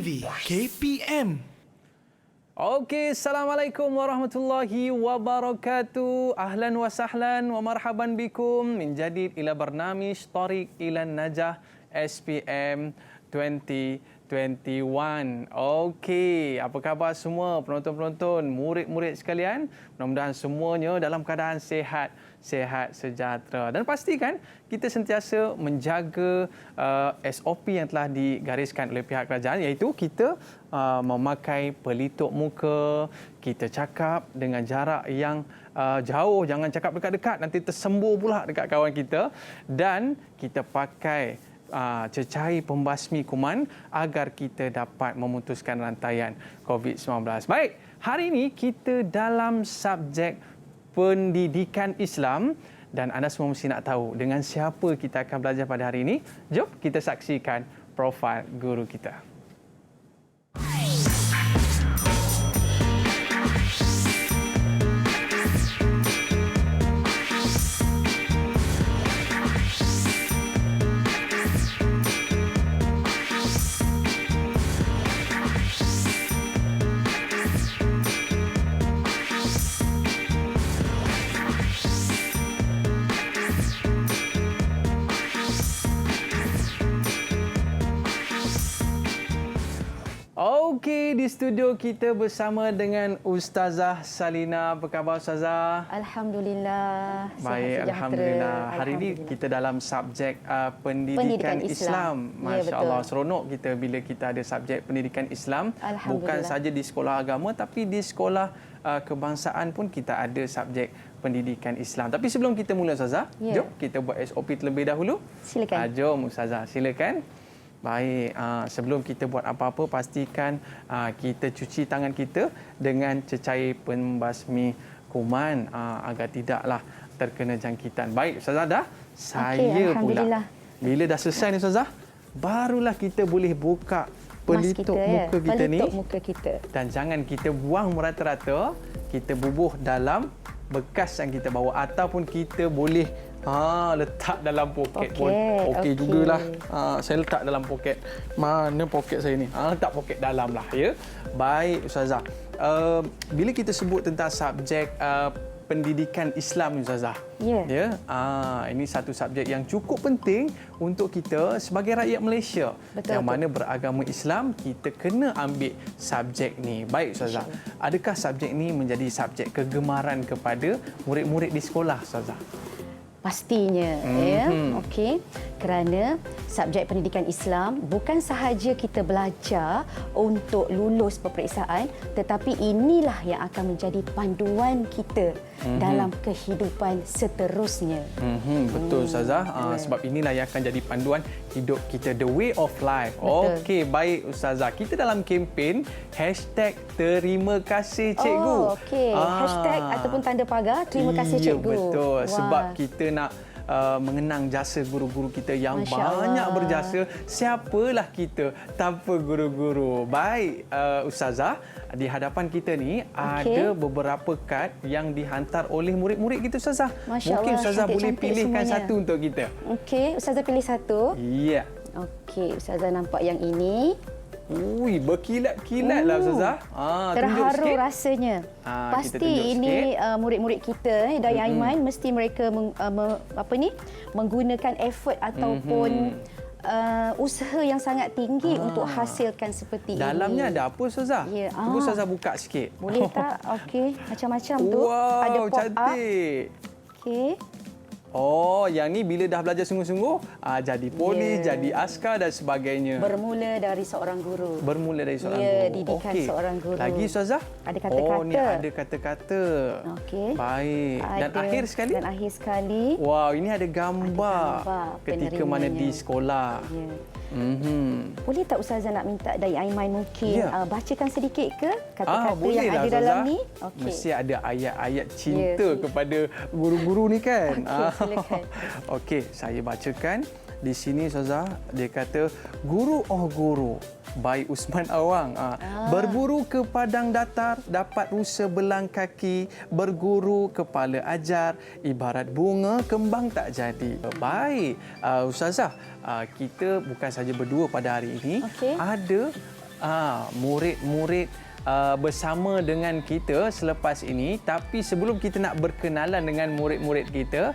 TV KPM. Okey, Assalamualaikum warahmatullahi wabarakatuh. Ahlan wa sahlan wa marhaban bikum min jadid ila barnamij Tariq ila Najah SPM 2021. Okey, apa khabar semua penonton-penonton, murid-murid sekalian? Mudah-mudahan semuanya dalam keadaan sihat sejahtera. Dan pastikan kita sentiasa menjaga SOP yang telah digariskan oleh pihak kerajaan, iaitu kita memakai pelitup muka, kita cakap dengan jarak yang jauh, jangan cakap dekat-dekat, nanti tersembur pula dekat kawan kita, dan kita pakai cecair pembasmi kuman agar kita dapat memutuskan rantaian COVID-19. Baik, hari ini kita dalam subjek pendidikan Islam dan anda semua mesti nak tahu dengan siapa kita akan belajar pada hari ini. Jom kita saksikan profil guru kita. Okey, di studio kita bersama dengan Ustazah Salina. Apa khabar Ustazah? Alhamdulillah. Baik, Alhamdulillah. Hari ini kita dalam subjek pendidikan Islam. Masya Allah, seronok kita bila kita ada subjek pendidikan Islam. Bukan saja di sekolah agama, tapi di sekolah kebangsaan pun kita ada subjek pendidikan Islam. Tapi sebelum kita mula Ustazah, jom kita buat SOP terlebih dahulu. Silakan. Jom Ustazah, silakan. Baik, sebelum kita buat apa-apa, pastikan kita cuci tangan kita dengan cecair pembasmi kuman agar tidaklah terkena jangkitan. Baik, Ustazah dah? Saya pula. Bila dah selesai ni Ustazah, barulah kita boleh buka pelitup muka kita ni. Dan jangan kita buang merata-rata, kita bubuh dalam bekas yang kita bawa ataupun kita boleh letak dalam poket pun. Okey jugalah. Saya letak dalam poket. Mana poket saya ni? Letak poket dalam lah ya. Baik Ustazah. Bila kita sebut tentang subjek pendidikan Islam ni Ustazah. Ya. Ini satu subjek yang cukup penting untuk kita sebagai rakyat Malaysia. Yang mana beragama Islam, kita kena ambil subjek ni. Baik Ustazah. Adakah subjek ni menjadi subjek kegemaran kepada murid-murid di sekolah Ustazah? Pastinya, ya. Okey. Kerana subjek pendidikan Islam bukan sahaja kita belajar untuk lulus peperiksaan, tetapi inilah yang akan menjadi panduan kita dalam kehidupan seterusnya. Betul Ustazah. Sebab inilah yang akan jadi panduan hidup kita, the way of life. Okey, baik Ustazah. Kita dalam kempen #Terima kasih Cikgu. Okey. Hashtag ataupun tanda pagar terima kasih Cikgu. Betul. Sebab kita nak mengenang jasa guru-guru kita yang banyak berjasa. Siapalah kita tanpa guru-guru. Baik Ustazah, di hadapan kita ni ada beberapa kad yang dihantar oleh murid-murid kita Ustazah. Mungkin Ustazah boleh pilihkan satu untuk kita. Okey, Ustazah pilih satu. Ya. Okey, Ustazah nampak yang ini. Ui, berkilat-kilat lah Ustazah. Terharu rasanya. Pasti ini murid-murid kita dari Aiman, mesti mereka menggunakan effort ataupun usaha yang sangat tinggi untuk hasilkan seperti ini. Dalamnya ada apa Ustazah? Cuba Ustazah buka sikit. Boleh tak? Okey, macam-macam tu. Wow, ada pop cantik. Okey. Oh, yang ni bila dah belajar sungguh-sungguh, jadi polis, jadi askar dan sebagainya. Bermula dari seorang guru. Guru. Didikan seorang guru. Lagi Ustazah? Ada kata-kata. Oh, ni ada kata-kata. Okey. Baik. Dan akhir sekali? Wow, ini ada gambar ketika mana di sekolah. Ya. Boleh tak Ustazah nak minta dari Aiman mungkin bacakan sedikit ke kata-kata yang ada dalam ni? Okay. Mesti ada ayat-ayat cinta kepada guru-guru ni kan? Silakan. Okey, saya bacakan. Di sini Ustazah, dia kata, guru oh guru, Bayi Usman Awang. Berburu ke padang datar, dapat rusa belang kaki, berguru kepala ajar, ibarat bunga kembang tak jadi. Baik, Ustazah, kita bukan saja berdua pada hari ini. Ada murid-murid bersama dengan kita selepas ini. Tapi sebelum kita nak berkenalan dengan murid-murid kita,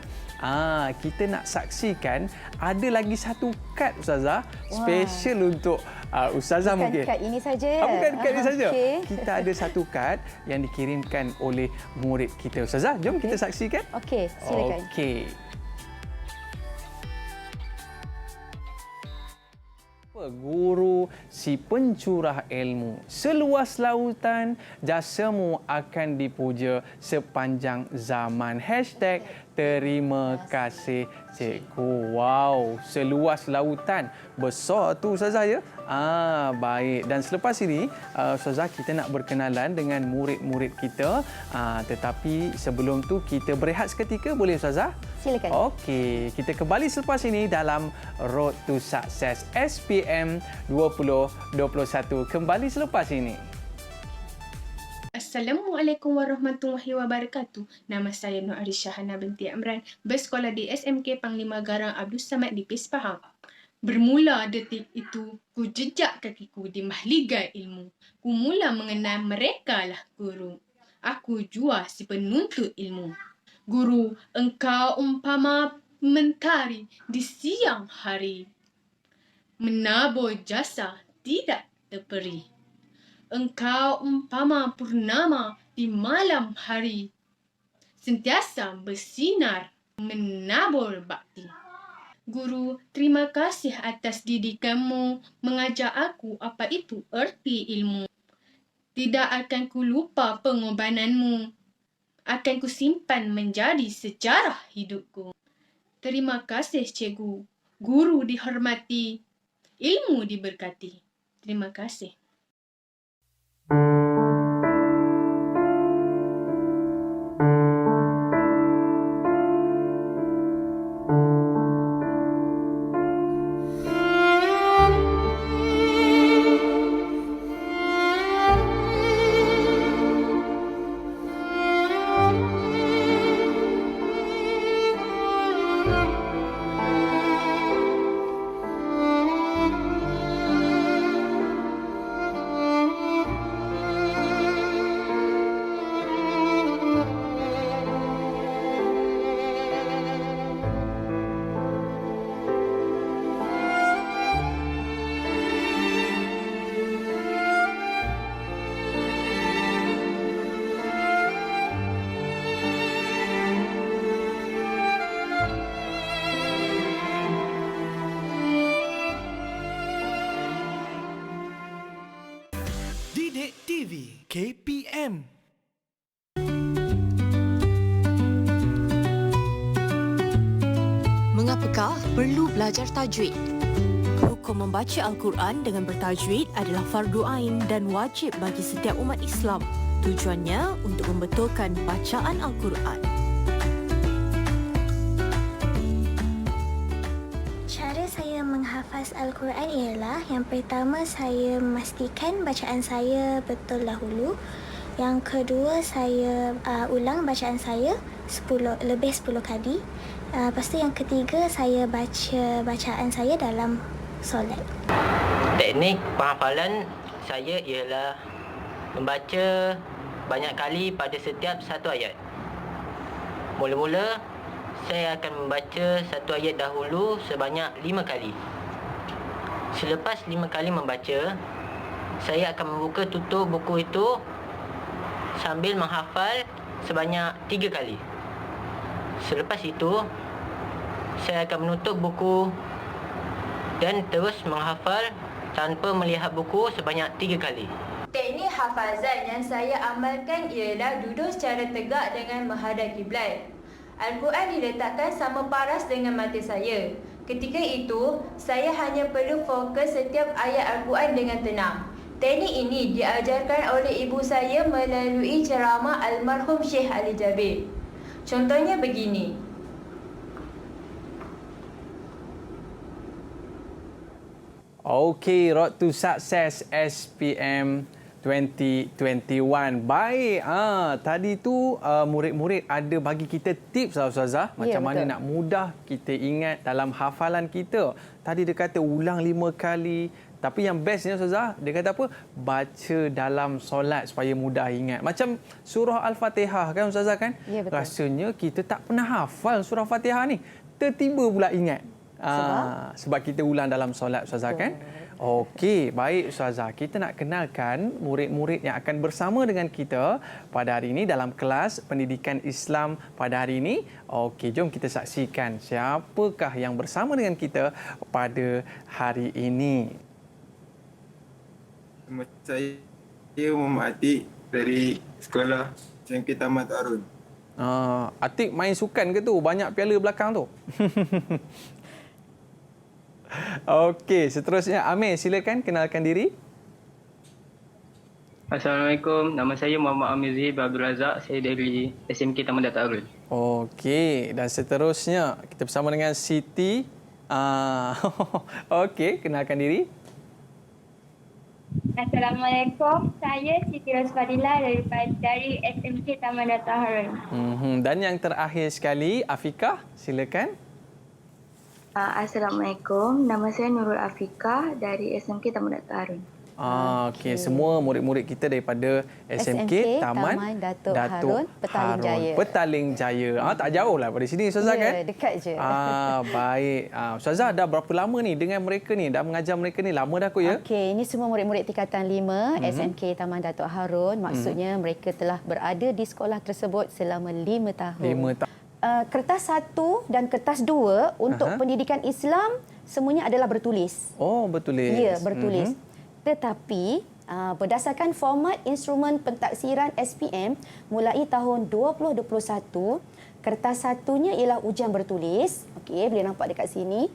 kita nak saksikan ada lagi satu kad Ustazah special untuk Ustazah Bukan mungkin. kad ini saja. Bukan kad ini saja. Okey. Kita ada satu kad yang dikirimkan oleh murid kita. Ustazah, jom kita saksikan. Okey, silakan. Okey. Guru si pencurah ilmu, seluas lautan jasamu akan dipuja sepanjang zaman. Hashtag terima kasih cikgu. Wow, seluas lautan. Besar tu Ustazah ya? Baik. Dan selepas ini Ustazah, kita nak berkenalan dengan murid-murid kita. Tetapi sebelum tu kita berehat seketika, boleh Ustazah? Silakan. Okey, kita kembali selepas ini dalam Road to Success SPM 2021. Kembali selepas ini. Assalamualaikum warahmatullahi wabarakatuh. Nama saya Nur Arisha Hana binti Amran, bersekolah di SMK Panglima Garang Abdul Samad di PIS Pahang. Bermula detik itu, ku jejak kakiku di mahligai ilmu. Ku mula mengenal mereka lah guru. Aku jua si penuntut ilmu. Guru, engkau umpama mentari di siang hari. Menabur jasa tidak terperi. Engkau umpama purnama di malam hari. Sentiasa bersinar menabur bakti. Guru, terima kasih atas didikanmu mengajar aku apa itu erti ilmu. Tidak akan ku lupa pengorbananmu. Akan ku simpan menjadi sejarah hidupku. Terima kasih cikgu. Guru dihormati. Ilmu diberkati. Terima kasih. Didik TV KPM. Mengapakah perlu belajar tajwid? Hukum membaca Al-Quran dengan bertajwid adalah fardu ain dan wajib bagi setiap umat Islam. Tujuannya untuk membetulkan bacaan Al-Quran. Cara saya menghafaz Al-Quran ialah yang pertama saya memastikan bacaan saya betul dahulu. Yang kedua saya ulang bacaan saya 10 kali. Lepas tu yang ketiga saya baca bacaan saya dalam solat. Teknik penghafalan saya ialah membaca banyak kali pada setiap satu ayat. Mula-mula saya akan membaca satu ayat dahulu sebanyak 5 kali. Selepas 5 kali membaca, saya akan membuka tutup buku itu sambil menghafal sebanyak 3 kali. Selepas itu, saya akan menutup buku dan terus menghafal tanpa melihat buku sebanyak 3 kali. Teknik hafazan yang saya amalkan ialah duduk secara tegak dengan menghadap kiblat. Al-Quran diletakkan sama paras dengan mata saya. Ketika itu, saya hanya perlu fokus setiap ayat Al-Quran dengan tenang. Teknik ini diajarkan oleh ibu saya melalui ceramah almarhum Syekh Ali Jabir. Contohnya begini. Okey, Road to Success SPM 2021. Baik. Tadi tu murid-murid ada bagi kita tips lah Ustazah. Macam mana betul. nak mudah kita ingat dalam hafalan kita. Tadi dia kata ulang 5 kali. Tapi yang bestnya Ustazah, dia kata apa? Baca dalam solat supaya mudah ingat. Macam surah Al-Fatihah kan Ustazah kan? Ya, betul. Rasanya kita tak pernah hafal surah Fatihah ni. Tiba-tiba pula ingat. Sebab kita ulang dalam solat Ustazah kan? Okey, baik Ustazah. Kita nak kenalkan murid-murid yang akan bersama dengan kita pada hari ini dalam kelas pendidikan Islam pada hari ini. Okey, jom kita saksikan siapakah yang bersama dengan kita pada hari ini. Nama saya Muhammad Atik dari sekolah SMK Taman Tarun. Atik main sukan ke tu? Banyak piala belakang tu. Okey, seterusnya Amir, silakan kenalkan diri. Assalamualaikum, nama saya Muhammad Amir Zahid Abdul Razak. Saya dari SMK Taman Darul. Okey, dan seterusnya kita bersama dengan Siti. Okey, kenalkan diri. Assalamualaikum, saya Siti Rosfadila dari SMK Taman Darul. Dan yang terakhir sekali, Afikah, silakan. Assalamualaikum, nama saya Nurul Afikah dari SMK Taman Darul. Okey, semua murid-murid kita daripada SMK Taman Datuk Harun, Petaling Jaya. Petaling Jaya. Tak jauh lah pada sini Ustazah kan? Ya, dekat je. Baik. Ustazah dah berapa lama ni dengan mereka ni? Dah mengajar mereka ni lama dah kot ya? Okey, ini semua murid-murid tingkatan 5 SMK Taman Datuk Harun. Maksudnya mereka telah berada di sekolah tersebut selama 5 tahun. 5 tahun. Kertas 1 dan kertas 2 untuk pendidikan Islam semuanya adalah bertulis. Oh, bertulis. Ya, bertulis. Tetapi berdasarkan format instrumen pentaksiran SPM mulai tahun 2021, kertas 1-nya ialah ujian bertulis. Okey, boleh nampak dekat sini.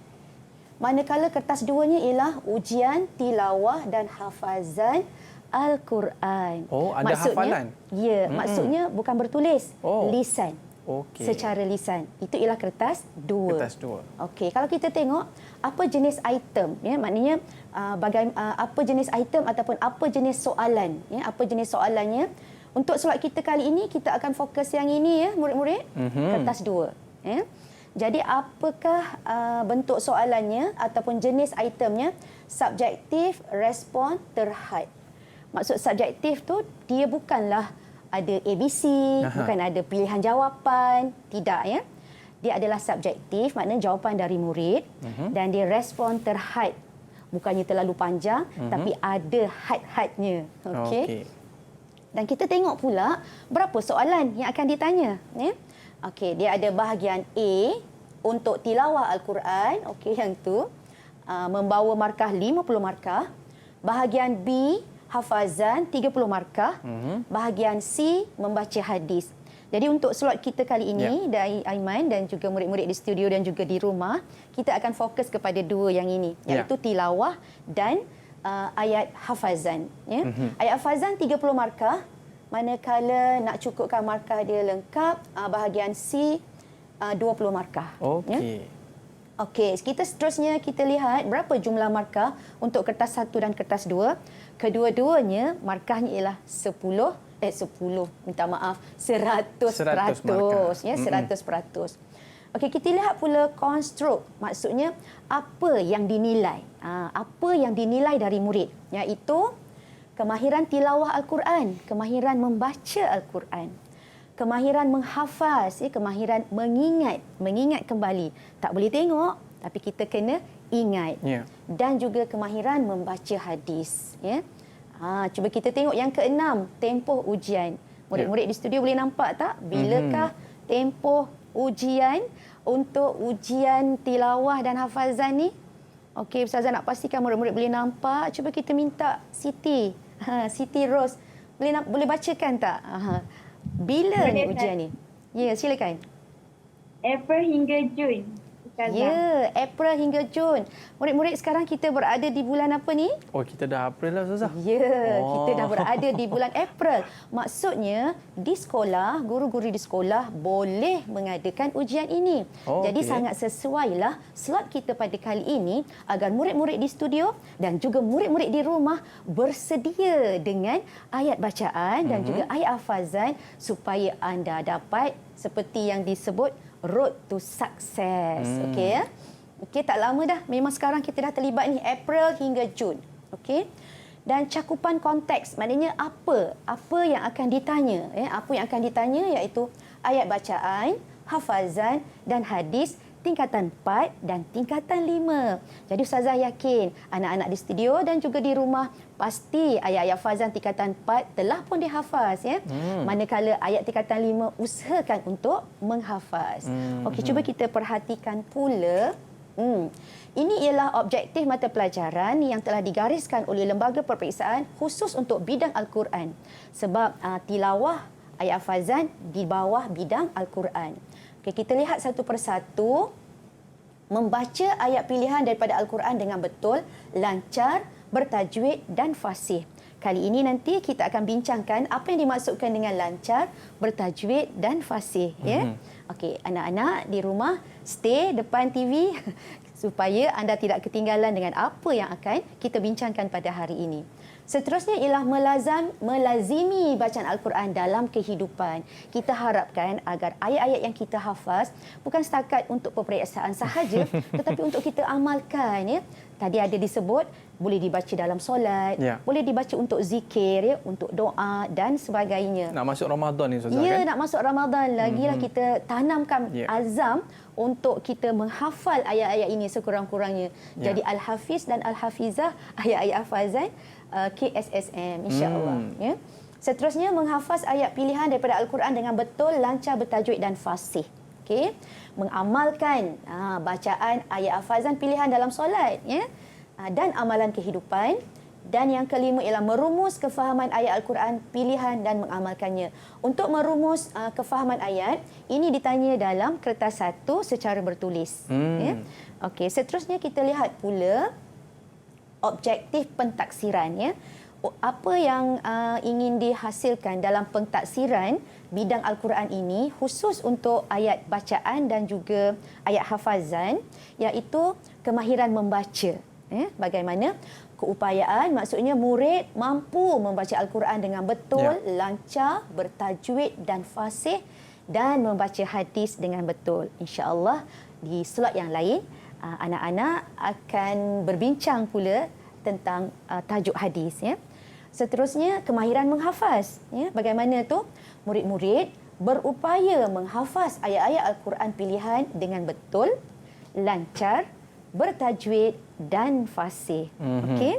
Manakala kertas 2-nya ialah ujian tilawah dan hafazan Al-Quran. Oh, ada hafalan? Ya, maksudnya bukan bertulis, lisan. Okey. Secara lisan. Itu ialah kertas 2. Kertas 2. Okey, kalau kita tengok apa jenis item, ya, maknanya apa jenis item ataupun apa jenis soalan, ya, apa jenis soalannya. Untuk solat kita kali ini kita akan fokus yang ini ya, murid-murid. Kertas 2, ya. Jadi apakah bentuk soalannya ataupun jenis itemnya? Subjektif, respon, terhad. Maksud subjektif tu dia bukanlah ada ABC, bukan ada pilihan jawapan, tidak ya. Dia adalah subjektif, maknanya jawapan dari murid dan dia respon terhad. Bukannya terlalu panjang tapi ada had-hadnya. Okey. Dan kita tengok pula berapa soalan yang akan ditanya, ya. Okey, dia ada bahagian A untuk tilawah Al-Quran, okey yang tu membawa markah 50 markah. Bahagian B hafazan 30 markah. Bahagian C membaca hadis. Jadi untuk slot kita kali ini dari Aiman dan juga murid-murid di studio dan juga di rumah, kita akan fokus kepada 2 yang ini, iaitu tilawah dan ayat hafazan, ya. Ayat hafazan 30 markah, manakala nak cukupkan markah dia lengkap, bahagian C 20 markah. Okey. Ya? Okey, kita seterusnya kita lihat berapa jumlah markah untuk kertas 1 dan kertas 2. Kedua-duanya markahnya ialah 100%, ya, 100%. Okey, kita lihat pula konstruk, maksudnya apa yang dinilai. Apa yang dinilai dari murid, iaitu kemahiran tilawah Al-Quran, kemahiran membaca Al-Quran, kemahiran menghafaz, ya, kemahiran mengingat kembali. Tak boleh tengok tapi kita kena ingat. Dan juga kemahiran membaca hadis, ya. Cuba kita tengok yang ke-6, tempoh ujian. Murid-murid di studio boleh nampak tak bilakah tempoh ujian untuk ujian tilawah dan hafazan ni? Okey, Ustazah nak pastikan murid-murid boleh nampak. Cuba kita minta Siti, Siti Ros, boleh bacakan tak? Bila ni ujian ni? Ya, silakan. April hingga Jun. Ustazah. Ya, April hingga Jun. Murid-murid, sekarang kita berada di bulan apa ni? Oh, kita dah April lah Ustazah. Ya, Oh. kita dah berada di bulan April. Maksudnya, di sekolah, guru-guru di sekolah boleh mengadakan ujian ini. Oh, Jadi okey. sangat sesuailah slot kita pada kali ini agar murid-murid di studio dan juga murid-murid di rumah bersedia dengan ayat bacaan dan juga ayat hafazan supaya anda dapat seperti yang disebut road to success. Okey ya? Okey, tak lama dah. Memang sekarang kita dah terlibat ni April hingga Jun. Okey. Dan cakupan konteks, maknanya apa yang akan ditanya, apa yang akan ditanya iaitu ayat bacaan, hafazan dan hadis tingkatan 4 dan tingkatan 5. Jadi Ustazah yakin anak-anak di studio dan juga di rumah pasti ayat-ayat hafazan tingkatan 4 telah pun dihafaz ya. Manakala ayat tingkatan 5 usahakan untuk menghafaz. Okey, cuba kita perhatikan pula. Ini ialah objektif mata pelajaran yang telah digariskan oleh Lembaga Perperiksaan khusus untuk bidang Al-Quran. Sebab tilawah ayat hafazan di bawah bidang Al-Quran. Okay, kita lihat satu persatu. Membaca ayat pilihan daripada Al-Quran dengan betul, lancar, bertajwid dan fasih. Kali ini nanti kita akan bincangkan apa yang dimaksudkan dengan lancar, bertajwid dan fasih. Ya? Okey, anak-anak di rumah stay depan TV supaya anda tidak ketinggalan dengan apa yang akan kita bincangkan pada hari ini. Seterusnya ialah melazimi bacaan Al-Quran dalam kehidupan. Kita harapkan agar ayat-ayat yang kita hafaz bukan setakat untuk peperiksaan sahaja tetapi untuk kita amalkan. Ya. Tadi ada disebut boleh dibaca dalam solat, boleh dibaca untuk zikir, ya, untuk doa dan sebagainya. Nak masuk Ramadan ni Ustazah Ya, kan? nak masuk Ramadan. Lagilah kita tanamkan azam untuk kita menghafal ayat-ayat ini sekurang-kurangnya. Jadi Al-Hafiz dan Al-Hafizah, ayat-ayat hafazan KSSM, insya-Allah. Ya. Seterusnya, menghafaz ayat pilihan daripada Al-Quran dengan betul, lancar, bertajwid dan fasih. Okey. Mengamalkan bacaan ayat hafazan pilihan dalam solat, ya. Dan amalan kehidupan. Dan yang kelima ialah merumus kefahaman ayat Al-Quran pilihan dan mengamalkannya. Untuk merumus kefahaman ayat, ini ditanya dalam kertas 1 secara bertulis. Ya. Okey, seterusnya kita lihat pula objektif pentaksiran. Ya. Apa yang ingin dihasilkan dalam pentaksiran bidang Al-Quran ini khusus untuk ayat bacaan dan juga ayat hafazan, iaitu kemahiran membaca. Ya. Bagaimana? Keupayaan, maksudnya murid mampu membaca Al-Quran dengan betul, lancar, bertajwid dan fasih dan membaca hadis dengan betul. InsyaAllah di slot yang lain, anak-anak akan berbincang pula tentang tajuk hadis. Ya. Seterusnya, kemahiran menghafaz. Ya. Bagaimana tu? Murid-murid berupaya menghafaz ayat-ayat Al-Quran pilihan dengan betul, lancar, bertajwid dan fasih. Okey.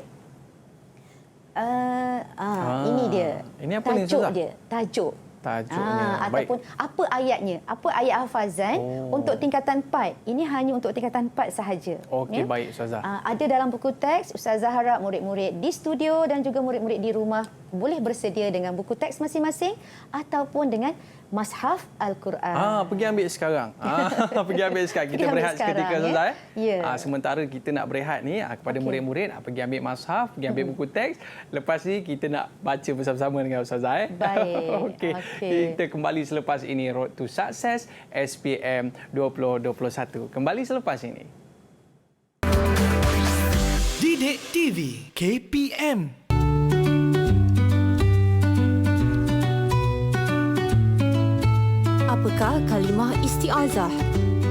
Ini dia. Ini apa ni, tajuk Ustazah? dia. Tajuk. Tajuknya. Ataupun apa ayatnya, apa ayat hafazan untuk tingkatan 4. Ini hanya untuk tingkatan 4 sahaja. Okey, baik Ustazah. Ada dalam buku teks. Ustazah harap murid-murid di studio dan juga murid-murid di rumah boleh bersedia dengan buku teks masing-masing ataupun dengan mushaf Al-Quran. Pergi ambil sekarang. Pergi ambil sekarang. Kita berehat seketika Ustazah. Sementara kita nak berehat ni kepada murid-murid, pergi ambil mushaf, pergi ambil buku teks. Lepas ni kita nak baca bersama-sama dengan Ustazah. Baik. Okey. Kita kembali selepas ini Road to Success SPM 2021. Kembali selepas ini. Didik TV KPM. Apakah kalimah isti'azah?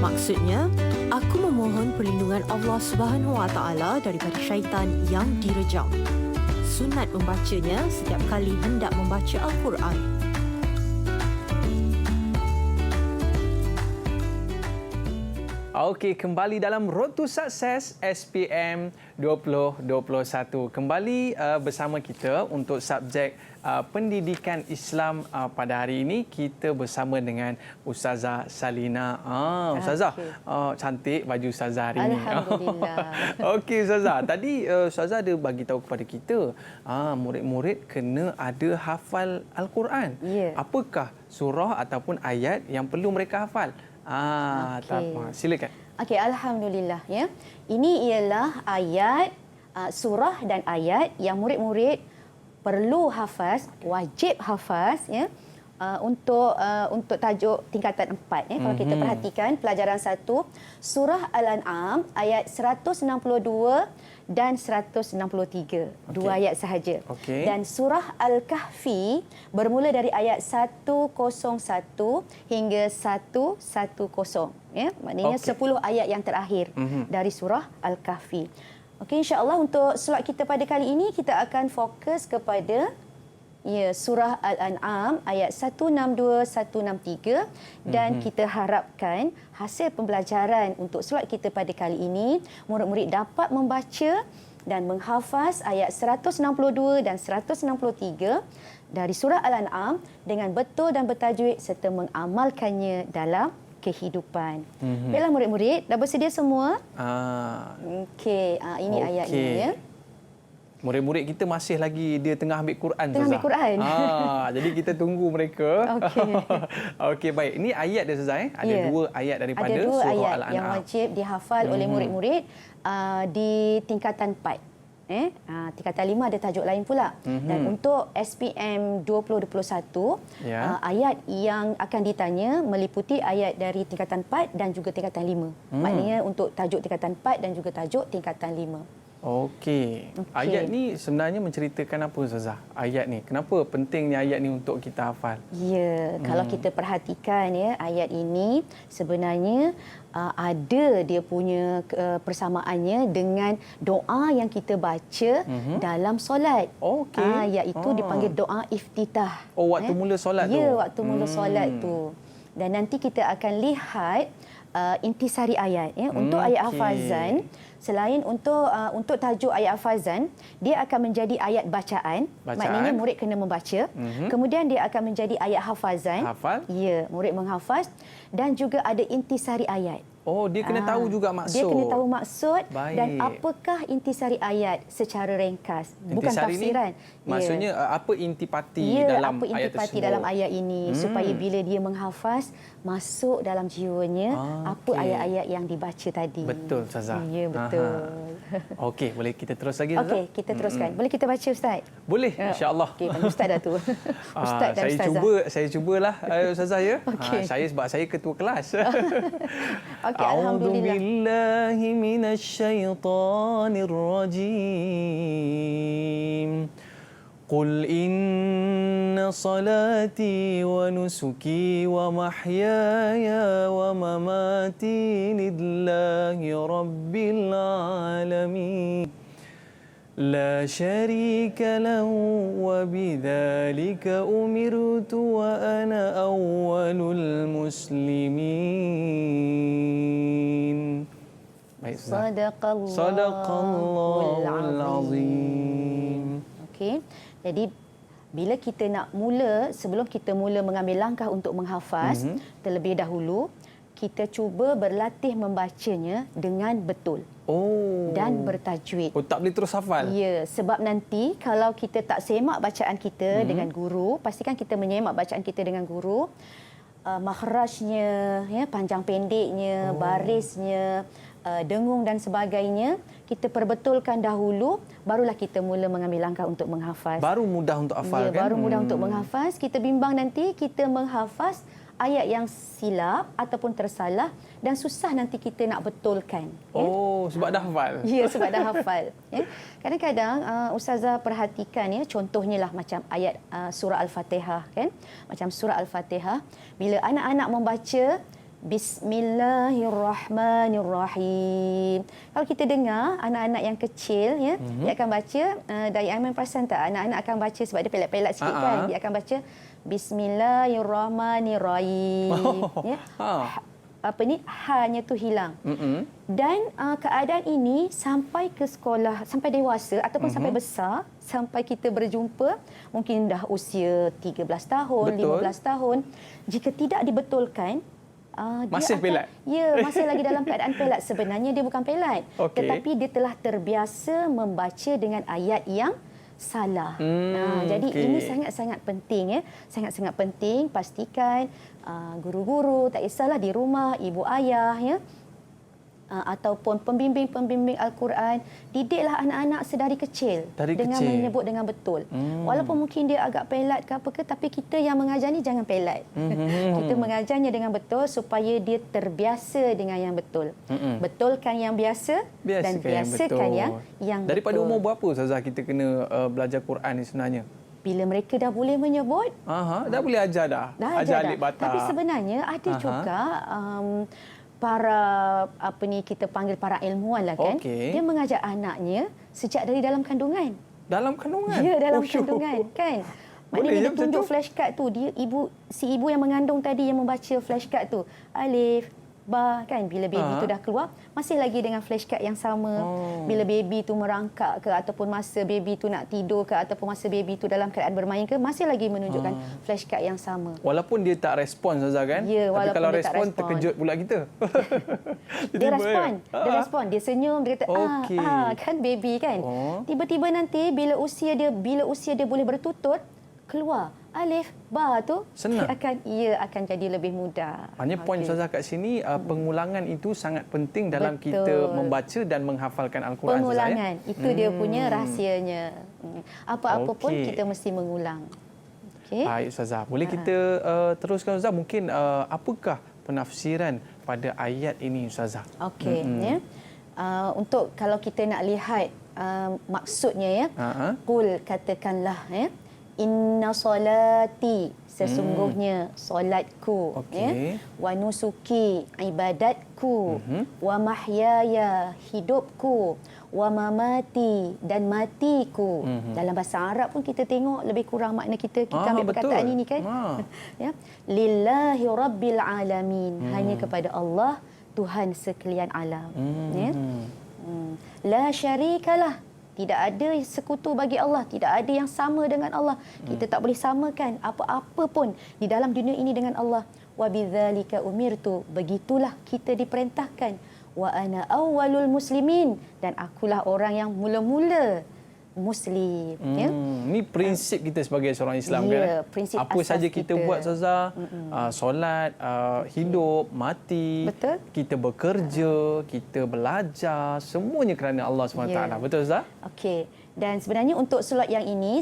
Maksudnya, aku memohon perlindungan Allah Subhanahu Wa Taala daripada syaitan yang direjam. Sunat membacanya setiap kali hendak membaca Al-Quran. Okey, kembali dalam Road to Success SPM 2021. Kembali bersama kita untuk subjek pendidikan Islam pada hari ini. Kita bersama dengan Ustazah Salina. Ustazah, cantik baju Ustazah hari ini. Alhamdulillah. Okey Ustazah, tadi Ustazah ada bagi tahu kepada kita, murid-murid kena ada hafal Al-Quran. Ya. Apakah surah ataupun ayat yang perlu mereka hafal? Silakan. Okey, alhamdulillah ya. Ini ialah ayat surah dan ayat yang murid-murid perlu hafaz, wajib hafaz ya. Untuk tajuk tingkatan 4 ya. Kalau kita perhatikan pelajaran 1 surah Al-An'am ayat 162 dan 163. Dua ayat sahaja. Dan surah Al-Kahfi bermula dari ayat 101 hingga 110 ya. Maknanya 10 ayat yang terakhir dari surah Al-Kahfi. Okey, insya-Allah untuk solat kita pada kali ini kita akan fokus kepada surah Al-An'am ayat 162 163 dan kita harapkan hasil pembelajaran untuk solat kita pada kali ini murid-murid dapat membaca dan menghafaz ayat 162 dan 163 dari surah Al-An'am dengan betul dan bertajwid serta mengamalkannya dalam kehidupan. Baiklah murid-murid, dah bersedia semua? Okey, ini ayatnya ya. Murid-murid kita masih lagi dia tengah ambil Quran. Tengah ambil Quran. Jadi kita tunggu mereka. Okey. Okey, baik. Ini ayat dia Ustazah. Ada dua ayat daripada ada dua surah ayat Al-An'am yang wajib dihafal oleh murid-murid di tingkatan 4. Tingkatan 5 ada tajuk lain pula. Dan untuk SPM 2021, ayat yang akan ditanya meliputi ayat dari tingkatan 4 dan juga tingkatan 5. Maknanya untuk tajuk tingkatan 4 dan juga tajuk tingkatan 5. Okey. Ayat ni sebenarnya menceritakan apa Ustazah? Ayat ni. Kenapa pentingnya ayat ni untuk kita hafal? Ya, kalau kita perhatikan ya, ayat ini sebenarnya ada dia punya persamaannya dengan doa yang kita baca dalam solat. Okey. Iaitu dipanggil doa iftitah. Waktu mula solat tu. Ya, waktu mula solat tu. Dan nanti kita akan lihat intisari ayat ya. Untuk ayat hafazan, selain untuk tajuk ayat hafazan, dia akan menjadi ayat bacaan. Maknanya murid kena membaca. Kemudian dia akan menjadi ayat hafazan. Ya, murid menghafaz dan juga ada intisari ayat. Dia kena tahu juga maksud. Dia kena tahu maksud. Baik. Dan apakah intisari ayat secara ringkas. Bukan tafsiran. Maksudnya apa intipati dalam apa intipati dalam ayat ini. Supaya bila dia menghafaz, masuk dalam jiwanya apa ayat-ayat yang dibaca tadi. Betul Ustazah. Ya, betul. Okey, boleh kita terus lagi Ustazah? Okey, kita teruskan. Boleh kita baca Ustaz? Boleh, insya-Allah. Okey, Ustaz dah tu. Ustaz dan Ustazah. Saya cubalah Ustazah ya. Sebab saya ketua kelas. Okey, alhamdulillah. A'udzubillahi minasyaitonirrajim. Qul inna salati wa nusuki wa mahyaya wa mamati lillahi rabbil alamin. لا شريك له وبذلك أمرت وأنا أول المسلمين. Sadaqallahul azim. Okey. Jadi bila kita nak mula, sebelum kita mula mengambil langkah untuk menghafaz, terlebih dahulu kita cuba berlatih membacanya dengan betul. Dan bertajwid. Tak boleh terus hafal? Ya, sebab nanti kalau kita tak semak bacaan kita dengan guru, pastikan kita menyemak bacaan kita dengan guru, makhrajnya, ya, panjang pendeknya, barisnya, dengung dan sebagainya, kita perbetulkan dahulu, barulah kita mula mengambil langkah untuk menghafaz. Baru mudah untuk hafal kan? Baru mudah untuk menghafaz. Kita bimbang nanti kita menghafaz ayat yang silap ataupun tersalah dan susah nanti kita nak betulkan. Sebab dah hafal. Ya, sebab dah hafal. Ya. Kadang-kadang Ustazah perhatikan ya, contohnya lah macam ayat surah Al-Fatihah kan. Macam surah Al-Fatihah, bila anak-anak membaca Bismillahirrahmanirrahim. Kalau kita dengar anak-anak yang kecil ya, dia akan baca dari Aiman perasan tak, anak-anak akan baca sebab dia pelat-pelat sikit kan, dia akan baca Bismillahirrahmanirrahim. Ya. Ha-nya tu hilang. Dan keadaan ini sampai ke sekolah, sampai dewasa ataupun sampai besar, sampai kita berjumpa, mungkin dah usia 13 tahun, 15 tahun, jika tidak dibetulkan, masih pelat? Ya, masih lagi dalam keadaan pelat. Sebenarnya dia bukan pelat. Tetapi dia telah terbiasa membaca dengan ayat yang salah. Jadi ini sangat-sangat penting ya. Sangat-sangat penting pastikan guru-guru, tak kisahlah di rumah, ibu ayah ya, ataupun pembimbing-pembimbing Al-Quran, didiklah anak-anak sedari kecil dengan menyebut dengan betul. Walaupun mungkin dia agak pelat ke apa ke, tapi kita yang mengajar ni jangan pelat. Kita mengajarnya dengan betul supaya dia terbiasa dengan yang betul. Betulkan yang biasa dan biasakan yang betul. Daripada umur berapa Ustazah kita kena belajar Quran ni sebenarnya? Bila mereka dah boleh menyebut, dah boleh ajar dah. Ajar alif bata. Tapi sebenarnya ada juga para kita panggil para ilmuwan lah kan. Dia mengajar anaknya sejak dari dalam kandungan. Dalam kandungan? Ya, dalam kandungan kan. Maknanya dia tunjuk flashcard tu, si ibu yang mengandung tadi yang membaca flashcard tu. Alif, ba kan, bila baby tu dah keluar masih lagi dengan flashcard yang sama. Bila baby tu merangkak ke ataupun masa baby tu nak tidur ke ataupun masa baby tu dalam keadaan bermain ke, masih lagi menunjukkan flashcard yang sama. Walaupun dia tak respon Ustazah kan? Ya, tapi kalau respon terkejut pula kita. Dia respon, dia senyum, dia kata kan baby kan. Tiba-tiba nanti bila usia dia boleh bertutur, keluar alif, ba tu senang. Akan jadi lebih mudah. Hanya poin Ustazah kat sini, pengulangan itu sangat penting dalam kita membaca dan menghafalkan Al-Quran. Pengulangan, itu dia punya rahsianya. Apa-apa pun kita mesti mengulang. Baik Ustazah, boleh kita teruskan Ustazah, mungkin apakah penafsiran pada ayat ini Ustazah? Untuk kalau kita nak lihat maksudnya ya, qul, katakanlah ya, inna solati, sesungguhnya solatku, wa nusuki, ibadatku, wa mahyaya, hidupku, wa mamati, dan matiku. Dalam bahasa Arab pun kita tengok lebih kurang makna kita ambil perkataan ini kan. Lillahi rabbil alamin, hanya kepada Allah, Tuhan sekalian alam. La syarikalah, tidak ada sekutu bagi Allah, tidak ada yang sama dengan Allah. Kita tak boleh samakan apa-apa pun di dalam dunia ini dengan Allah. Wa bidzalika umirtu, begitulah kita diperintahkan. Wa ana awwalul muslimin, dan akulah orang yang mula-mula Muslim. Ini prinsip kita sebagai seorang Islam kan. Prinsip apa saja kita buat Ustazah, solat, hidup, mati, kita bekerja, kita belajar, semuanya kerana Allah SWT. Betul Ustazah? Okey. Dan sebenarnya untuk slide yang ini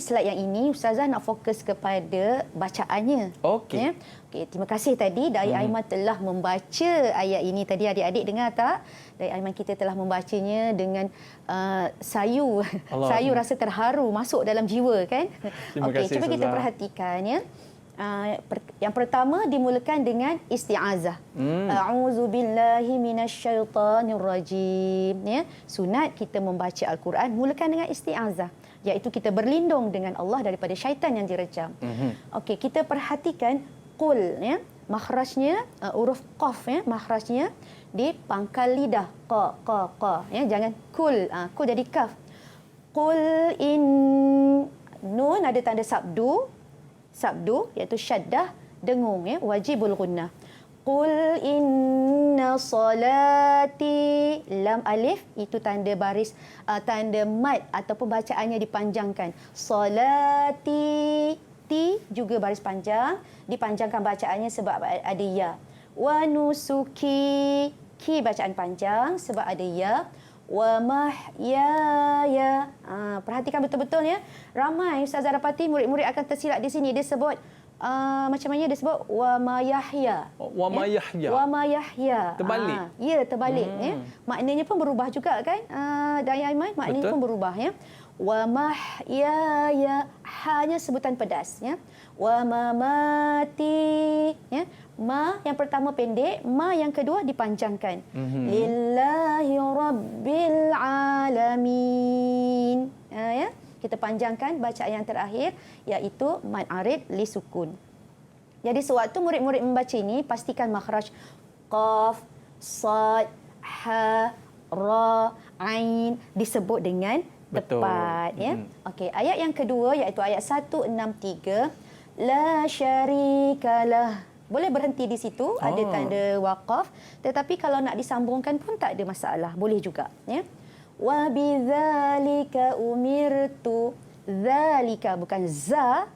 Ustazah nak fokus kepada bacaannya. Okey. Terima kasih tadi Dai Aiman telah membaca ayat ini tadi. Adik-adik dengar tak? Dai Aiman kita telah membacanya dengan sayu rasa terharu masuk dalam jiwa kan. Okey, cuba kita perhatikan ya. Yang pertama dimulakan dengan isti'azah. A'udzubillahi minasyaitanirrajim. Ya, sunat kita membaca Al-Quran mulakan dengan isti'azah, iaitu kita berlindung dengan Allah daripada syaitan yang direjam. Okey, kita perhatikan qul ya, makhrajnya huruf qaf ya, makhrajnya di pangkal lidah qa ya, jangan kul jadi kaf. Qul in, nun ada tanda sabdu iaitu syaddah dengung ya, wajibul gunnah. Qul inna salati, lam alif itu tanda baris, tanda mad ataupun bacaannya dipanjangkan. Salati, ti juga baris panjang, dipanjangkan bacaannya sebab ada ya. Wa nusuki, ki bacaan panjang sebab ada ya. Wa mahyaya, perhatikan betul-betul ya. Ramai Ustazah dapati murid-murid akan tersilap di sini. Dia sebut macam mana dia sebut? Wa mayahya. Wa mayahya. Wa mayahya. Terbalik. Ya, terbalik ya. Maknanya pun berubah juga kan? Dai Aiman, maknanya pun berubah ya. Wa mahyaya, hanya sebutan pedas ya. Wa mamati ya. Ma yang pertama pendek, ma yang kedua dipanjangkan. Lillahi rabbil alamin. Ya, kita panjangkan bacaan yang terakhir iaitu mad arid li sukun. Jadi sewaktu murid-murid membaca ini pastikan makhraj qaf, sad, ha, ra, ain disebut dengan tepat ya. Okey, ayat yang kedua iaitu ayat 163, la syarikalah. Boleh berhenti di situ, ada tanda waqaf, tetapi kalau nak disambungkan pun tak ada masalah, boleh juga ya. Wa bidzalika umirtu, zalika, bukan za,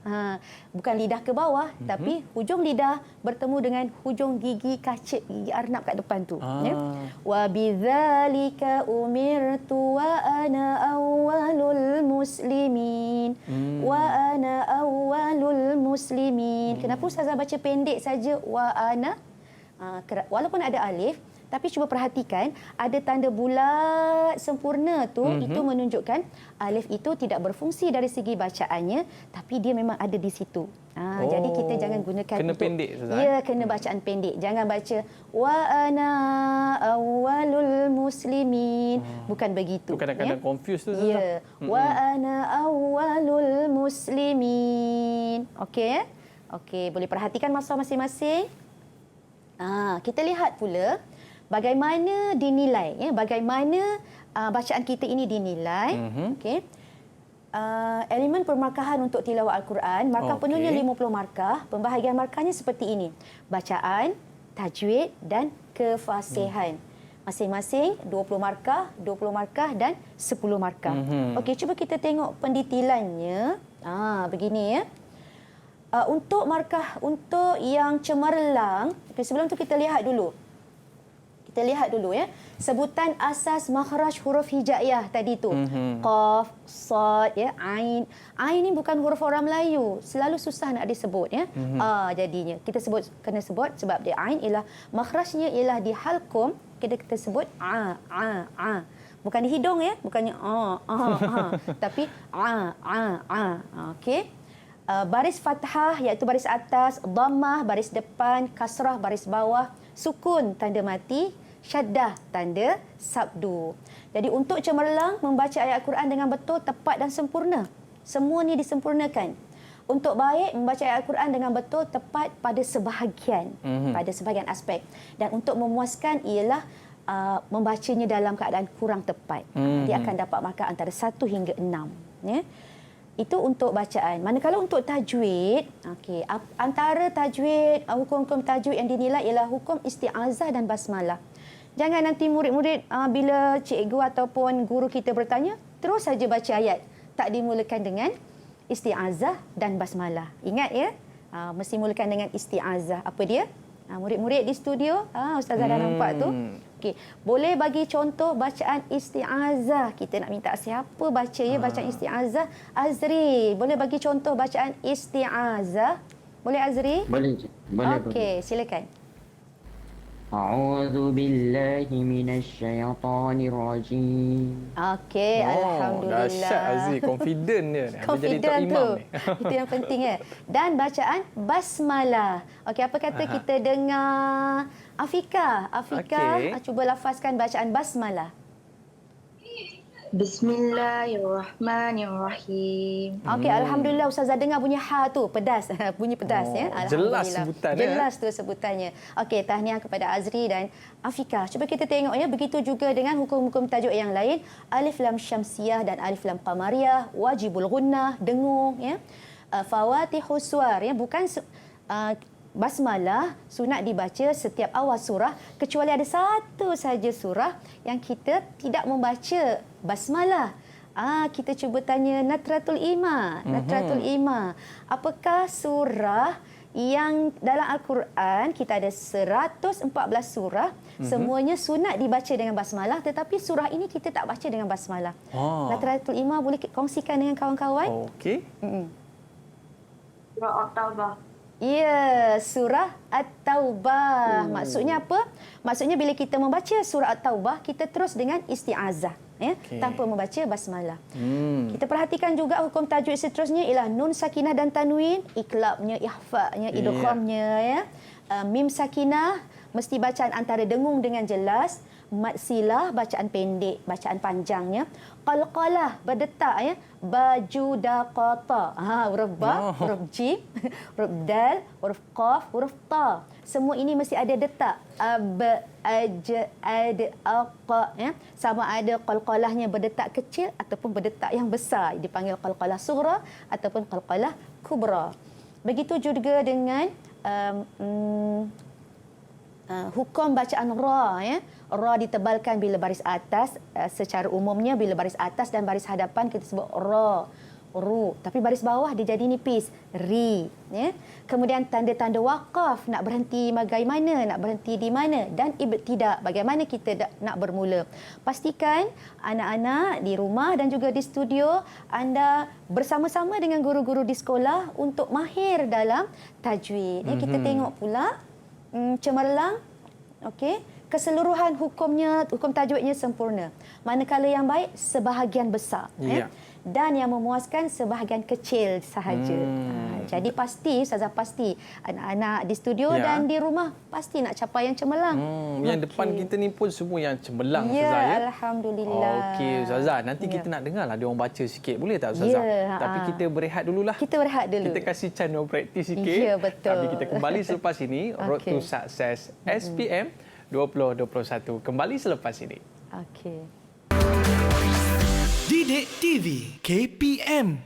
bukan lidah ke bawah, tapi hujung lidah bertemu dengan hujung gigi kacip, gigi arnab kat depan tu. Ya. Wa bidzalika umirtu wa ana awwalul muslimin. Wa ana awwalul muslimin. Kenapa Ustazah baca pendek saja wa ana? Walaupun ada alif, tapi cuba perhatikan ada tanda bulat sempurna tu, itu menunjukkan alif itu tidak berfungsi dari segi bacaannya, tapi dia memang ada di situ. Jadi kita jangan gunakan kena untuk, pendek, Ustazah. ya, kena bacaan pendek. Jangan baca wa ana awwalul muslimin. Bukan begitu. Tu kadang-kadang confuse tu, Ustazah. Ya. Wa ana awwalul muslimin. Okey? Okey, boleh perhatikan masa masing-masing. Kita lihat pula bagaimana dinilai, ya, bagaimana bacaan kita ini dinilai. Okey. Elemen permarkahan untuk tilawah Al-Quran, markah penuhnya 50 markah. Pembahagian markahnya seperti ini: bacaan, tajwid dan kefasihan. Masing-masing 20 markah, 20 markah dan 10 markah. Okey, cuba kita tengok pendetailannya. Begini, ya. Untuk markah untuk yang cemerlang, sebelum tu kita lihat dulu. Kita lihat dulu, ya. Sebutan asas makhraj huruf hijaiyah tadi tu. Qaf, sad, ya, ain. Ain ni bukan huruf orang Melayu. Selalu susah nak disebut, ya. Jadinya kita kena sebut sebab dia ain ialah makhrajnya ialah di halqum, kita sebut a. Bukan di hidung, ya. Bukannya tapi a. Okey. Baris fathah iaitu baris atas, dhammah baris depan, kasrah baris bawah, sukun tanda mati, syaddah tanda sabdu. Jadi untuk cemerlang membaca ayat Al-Quran dengan betul, tepat dan sempurna. Semua ni disempurnakan. Untuk baik membaca ayat Al-Quran dengan betul, tepat pada sebahagian, pada sebahagian aspek. Dan untuk memuaskan ialah membacanya dalam keadaan kurang tepat. Dia akan dapat markah antara 1 hingga 6. Ya. Itu untuk bacaan. Manakala untuk tajwid, okey, antara tajwid, hukum-hukum tajwid yang dinilai ialah hukum isti'azah dan basmalah. Jangan nanti murid-murid bila cikgu ataupun guru kita bertanya, terus saja baca ayat. Tak dimulakan dengan isti'azah dan basmalah. Ingat, ya, mesti mulakan dengan isti'azah. Apa dia? Murid-murid di studio, Ustazah dah nampak tu. Okey, boleh bagi contoh bacaan isti'azah. Kita nak minta siapa baca, ya, bacaan isti'azah? Azri, boleh bagi contoh bacaan isti'azah? Boleh, Azri? Boleh. Okey, silakan. A'udzu billahi minasyaitonir rajim. Okey, alhamdulillah. Dahsyat Azri, confident dia. Confident tu. Itu yang penting, ya. Dan bacaan basmalah. Okey, apa kata kita dengar Afika? Afika, cuba lafazkan bacaan basmalah. Bismillahirrahmanirrahim. Okey, alhamdulillah Ustazah dengar bunyi ha tu, pedas. Bunyi pedas, ya. Jelas sebutannya. Jelas tu sebutannya. Okey, tahniah kepada Azri dan Afika. Cuba kita tengok, ya, begitu juga dengan hukum-hukum tajuk yang lain. Alif lam syamsiyah dan alif lam qamariyah, wajibul gunnah, dengung, ya. Fawatihus suwar, ya, bukan basmalah sunat dibaca setiap awal surah, kecuali ada satu saja surah yang kita tidak membaca basmalah. Kita cuba tanya Natratul Ima. Natratul Ima. Apakah surah yang dalam Al-Quran kita ada 114 surah, semuanya sunat dibaca dengan basmalah, tetapi surah ini kita tak baca dengan basmalah. Natratul Ima boleh kongsikan dengan kawan-kawan? Okey. Surah At-Taubah. Ya, surah At-Taubah. Maksudnya apa? Maksudnya bila kita membaca surah At-Taubah, kita terus dengan isti'azah, ya, tanpa membaca basmalah. Kita perhatikan juga hukum tajwid seterusnya ialah nun sakinah dan tanwin, iqlabnya, ihfa'nya, idghamnya, ya. Mim sakinah mesti bacaan antara dengung dengan jelas. Mad silah bacaan pendek, bacaan panjangnya. Qalqalah berdetak, ya. Baju daqata. Huruf ba, huruf jim, huruf dal, huruf qaf, huruf ta. Semua ini mesti ada detak. Ab, aj, ad, aqa, ya. Sama ada qalqalahnya berdetak kecil ataupun berdetak yang besar, dipanggil qalqalah sughra ataupun qalqalah kubra. Begitu juga dengan hukum bacaan ra, ya. Ra ditebalkan bila baris atas, secara umumnya bila baris atas dan baris hadapan kita sebut ra. ru. Tapi baris bawah dia jadi nipis, ri. Ya. Kemudian tanda-tanda wakaf, nak berhenti bagaimana, nak berhenti di mana, dan ibtidak, bagaimana kita nak bermula. Pastikan anak-anak di rumah dan juga di studio anda bersama-sama dengan guru-guru di sekolah untuk mahir dalam tajwid. Ya, kita tengok pula cemerlang, okey. Keseluruhan hukum tajwidnya sempurna. Manakala yang baik sebahagian besar, dan yang memuaskan sebahagian kecil sahaja. Jadi pasti, Ustazah pasti anak-anak di studio dan di rumah pasti nak capai yang cemerlang. Yang depan kita ni pun semua yang cemerlang, ya, Ustazah, ya. Alhamdulillah. Okey, Ustazah, nanti kita nak dengarlah dia orang baca sikit, boleh tak, Ustazah? Tapi kita berehat dululah. Kita berehat dulu. Kita kasih channel praktis sikit. Ya, betul. Tapi kita kembali selepas ini. Road to Success SPM 2021. Kembali selepas ini. Okey. Didik TV KPM.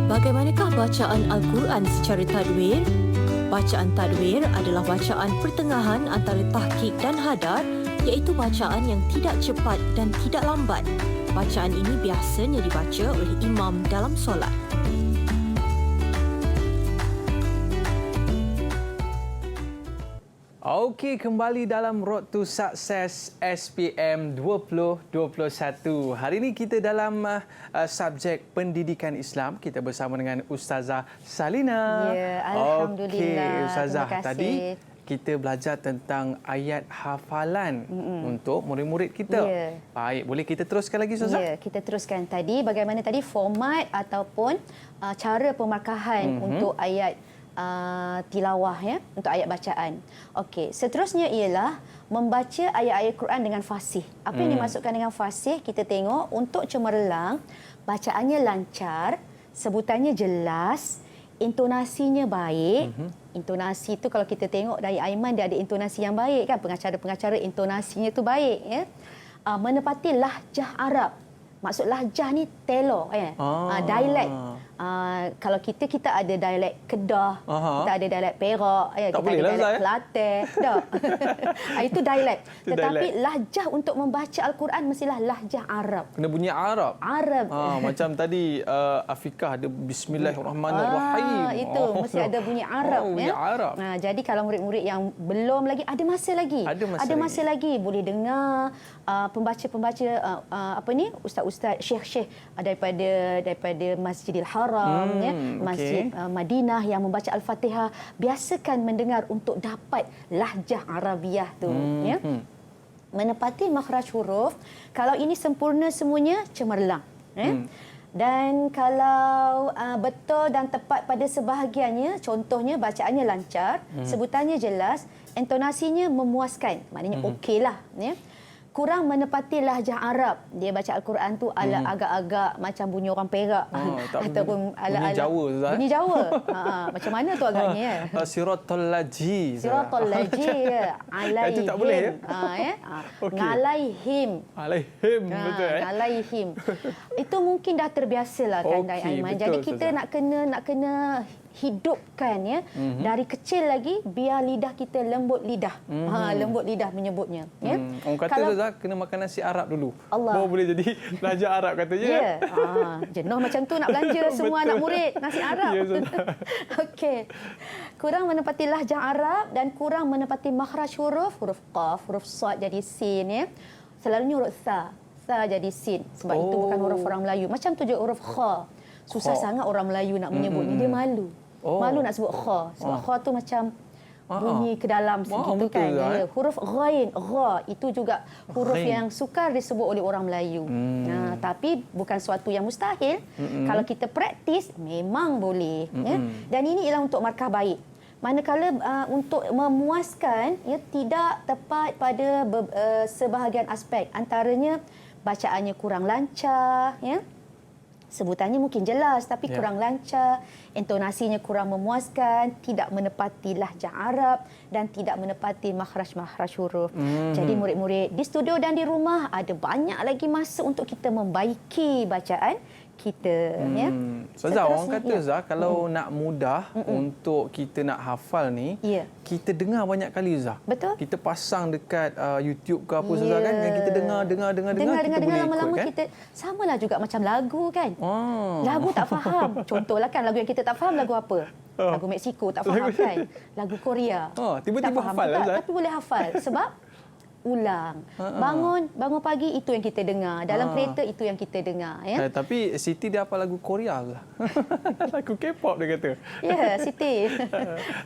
Bagaimanakah bacaan Al-Quran secara tadwir? Bacaan tadwir adalah bacaan pertengahan antara tahqiq dan hadar, iaitu bacaan yang tidak cepat dan tidak lambat. Bacaan ini biasanya dibaca oleh imam dalam solat. Okey, kembali dalam Road to Success SPM 2021. Hari ini kita dalam subjek pendidikan Islam. Kita bersama dengan Ustazah Salina. Ya, Alhamdulillah. Okey, Ustazah, terima kasih. tadi kita belajar tentang ayat hafalan untuk murid-murid kita. Ya. Baik, boleh kita teruskan lagi, Ustazah? Ya, kita teruskan tadi bagaimana tadi format ataupun cara pemarkahan untuk ayat tilawah, ya, untuk ayat bacaan. Okey, seterusnya ialah membaca ayat-ayat Quran dengan fasih. Apa yang dimaksudkan dengan fasih? Kita tengok untuk cemerlang, bacaannya lancar, sebutannya jelas, intonasinya baik. Intonasi tu kalau kita tengok dari Aiman, dia ada intonasi yang baik kan, pengacara-pengacara intonasinya tu baik, ya. Menepati lahjah Arab. Maksud lahjah ni telo, ya. Dialek. Kalau kita ada dialek Kedah, kita ada dialek Perak, ya, kita ada dialek Kelantan. Tak. Itu dialek. Tetapi lahjah untuk membaca Al-Quran mestilah lahjah Arab. Kena bunyi Arab. Macam tadi Afikah ada Bismillahirrahmanirrahim. Itu mesti ada bunyi Arab, bunyi Arab. Jadi kalau murid-murid yang belum lagi, ada masa lagi. Ada masa lagi boleh dengar pembaca-pembaca ustaz-ustaz, syekh-syekh daripada Masjidil Haram, ya, Masjid Madinah yang membaca Al-Fatihah. Biasakan mendengar untuk dapat lahjah Arabiah tu, ya. Menepati makhraj huruf. Kalau ini sempurna semuanya, cemerlang, ya. Dan kalau betul dan tepat pada sebahagiannya, contohnya bacaannya lancar, sebutannya jelas, intonasinya memuaskan, maknanya okeylah, ya. Kurang menepati lahjah Arab. Dia baca Al-Quran tu ala agak-agak macam bunyi orang Perak ataupun ala-ala bunyi Jawa, Ustaz. Bunyi Jawa. Macam mana tu agaknya, ya? Siratal laji. Siratal laji, ya. Alaihim. Itu tak boleh, ya? Ya. Ngalaihim. Alaihim, betul, Ngalaihim. Itu mungkin dah terbiasalah kan, Dai Aiman. Jadi kita nak kena hidupkan, ya, dari kecil lagi, biar lidah kita lembut lidah. Lembut lidah menyebutnya, ya. Orang kata Ustazah kena makan nasi Arab dulu. Allah. Baru boleh jadi belajar Arab katanya. Ya. Jenuh macam tu nak belanja semua anak murid nasi Arab. Ya, Okey. Kurang menepati lahjah Arab dan kurang menepati makhraj huruf qaf, huruf sad jadi sin, ya. Selalunya huruf sa jadi sin sebab itu bukan huruf orang Melayu. Macam tu juga huruf kha. Susah sangat orang Melayu nak menyebutnya, dia malu. Malu nak sebut kha sebab kha tu macam bunyi ke dalam segitu kan. Ya. Huruf ghain, gha, itu juga huruf yang sukar disebut oleh orang Melayu. Tapi bukan suatu yang mustahil. Kalau kita praktis memang boleh, ya. Dan ini ialah untuk markah baik. Manakala untuk memuaskan, ya, tidak tepat pada sebahagian aspek, antaranya bacaannya kurang lancar, ya. Sebutannya mungkin jelas tapi kurang lancar, intonasinya kurang memuaskan, tidak menepati lahjah Arab dan tidak menepati makhraj-makhraj huruf. Jadi murid-murid di studio dan di rumah ada banyak lagi masa untuk kita membaiki bacaan kita. Ya. Ustazah, orang Seterusnya, kata Ustazah, kalau nak mudah untuk kita nak hafal ni, Ya. kita dengar banyak kali Ustazah. Betul. Kita pasang dekat YouTube ke apa Ustazah kan, yang kita dengar, kita boleh lama-lama ikut kan. kita samalah juga macam lagu kan. Oh. Lagu tak faham. Contohlah kan lagu yang kita tak faham lagu apa? Lagu Meksiko tak faham kan. Lagu Korea. Tiba-tiba tak faham hafal juga, Ustaz. tapi boleh hafal sebab ulang. Bangun pagi itu yang kita dengar. Dalam kereta itu yang kita dengar ya. Tapi Siti dia hafal lagu Korea Ustazah. Lagu K-pop dia kata. Ya, Siti.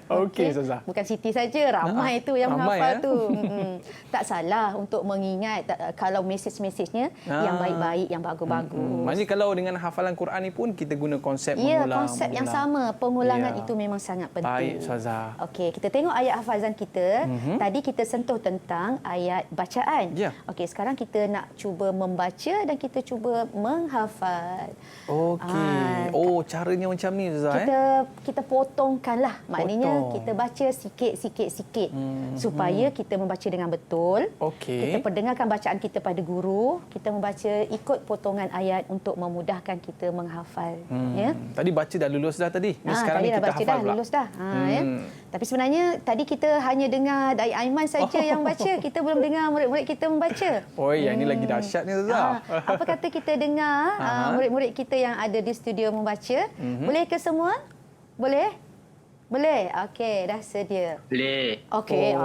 Okey Ustazah. Bukan Siti saja, ramai tu yang ramai, menghafal tu. Tak salah untuk mengingat kalau mesej-mesejnya yang baik-baik, yang bagus-bagus. Maknanya kalau dengan hafalan Quran ni pun kita guna konsep Ya, mengulang. konsep yang sama. Pengulangan itu memang sangat penting. Baik Ustazah. Okey, kita tengok ayat hafazan kita. Tadi kita sentuh tentang ayat bacaan. Okey, sekarang kita nak cuba membaca dan kita cuba menghafal. Okey. Caranya macam ni Ustazah. Kita potongkanlah. Maknanya kita baca sikit supaya kita membaca dengan betul. Kita perdengarkan bacaan kita pada guru, kita membaca ikut potongan ayat untuk memudahkan kita menghafal. Ya. Tadi baca dah lulus dah tadi. Sekarang tadi ni kita dah baca hafal dah, pula. lulus dah. Ya. Tapi sebenarnya tadi kita hanya dengar dari Aiman saja yang baca. Kita belum dengar murid-murid kita membaca. Yang ini lagi dahsyat ni Ustazah. Apa kata kita dengar murid-murid kita yang ada di studio membaca? Boleh ke semua? Boleh? Boleh? Okey, dah sedia. Boleh. Okey,